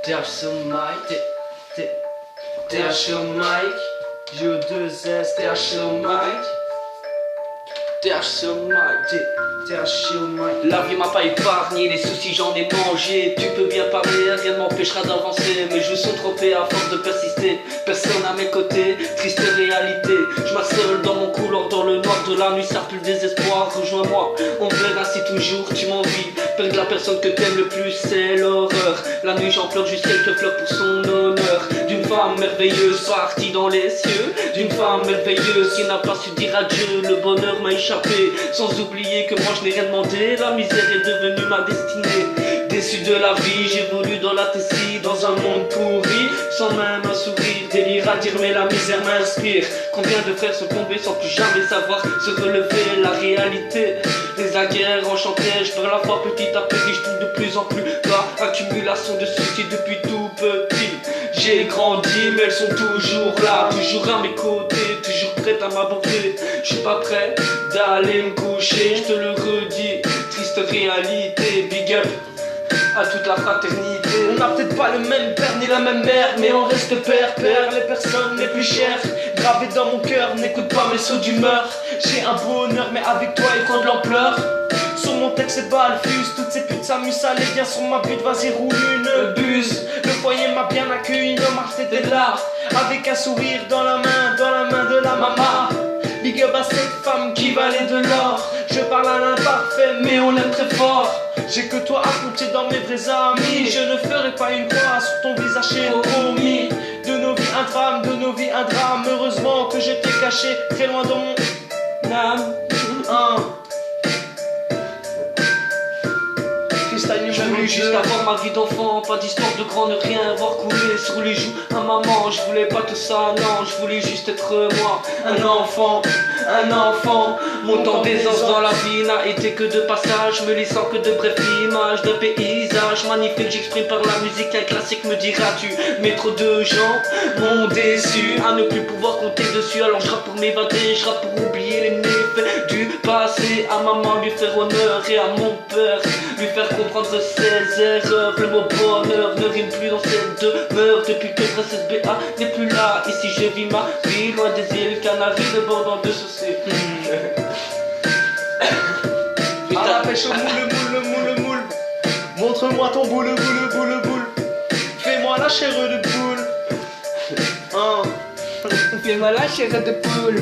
TH Mike, TH Mike, J2S, TH Mike, TH Mike, TH Mike. La vie m'a pas épargné, les soucis j'en ai mangé. Tu peux bien parler, rien ne m'empêchera d'avancer. Mais je suis trompé à force de persister. Personne à mes côtés, triste réalité. Je m'assole dans mon couloir, dans le noir de la nuit, ça pue le désespoir. Rejoins-moi, on verra si toujours tu m'envies. Perdre la personne que t'aimes le plus, c'est l'horreur. La nuit j'en pleure juste quelques fleurs pour son honneur. D'une femme merveilleuse partie dans les cieux, d'une femme merveilleuse qui n'a pas su dire adieu. Le bonheur m'a échappé, sans oublier que moi je n'ai rien demandé. La misère est devenue ma destinée. Déçu de la vie, j'évolue dans la tessie, dans un monde pourri, sans même un sourire. Délire à dire mais la misère m'inspire. Combien de frères sont tombés sans plus jamais savoir se relever. La réalité des aguerres enchantées, je perds la foi petit à petit, je tombe de plus en plus bas. Accumulation de soucis depuis tout petit. J'ai grandi mais elles sont toujours là, toujours à mes côtés, toujours prêtes à m'aborder. Je suis pas prêt d'aller me coucher, je te le redis. Triste réalité, big up à toute la fraternité. On n'a peut-être pas le même père ni la même mère, mais on reste père, les personnes les plus chères gravées dans mon cœur, n'écoute pas mes sauts d'humeur. J'ai un bonheur mais avec toi il prend de l'ampleur. Sur mon texte c'est balles fusent, toutes ces putes s'amusent, ça les vient sur ma butte, vas-y roule une buse. Le foyer m'a bien accueilli, dans ma tête est là, avec un sourire dans la main de la maman. Big up à cette femme qui valait de l'or. Je parle à l'imparfait mais on l'aime très fort. J'ai que toi à compter dans mes vrais amis. Je ne ferai pas une croix sur ton visage, j'ai promis. De nos vies un drame, de nos vies un drame. Heureusement que je t'ai caché très loin dans mon âme. Je voulais juste avoir ma vie d'enfant, pas d'histoire de grand, ne rien voir couler sur les joues à maman. Je voulais pas tout ça, non, je voulais juste être moi, un enfant. Mon temps d'aisance dans la vie n'a été que de passage, me laissant que de brèves images d'un paysage magnifique. J'exprime par la musique un classique, me diras-tu. Mais trop de gens m'ont déçu à ne plus pouvoir compter dessus. Alors je rappe pour m'évader, je rappe pour oublier les méfaits du passé. À maman lui faire honneur et à mon père lui faire comprendre ses erreurs. Le mot bonheur ne rime plus dans cette demeure depuis que Princesse BA n'est plus là. Ici je vis ma vie loin des îles Canaries, de bord de saucer. À la pêche au moule. Montre-moi ton boule. Fais-moi la chair de poule. Fais-moi la chair de poule.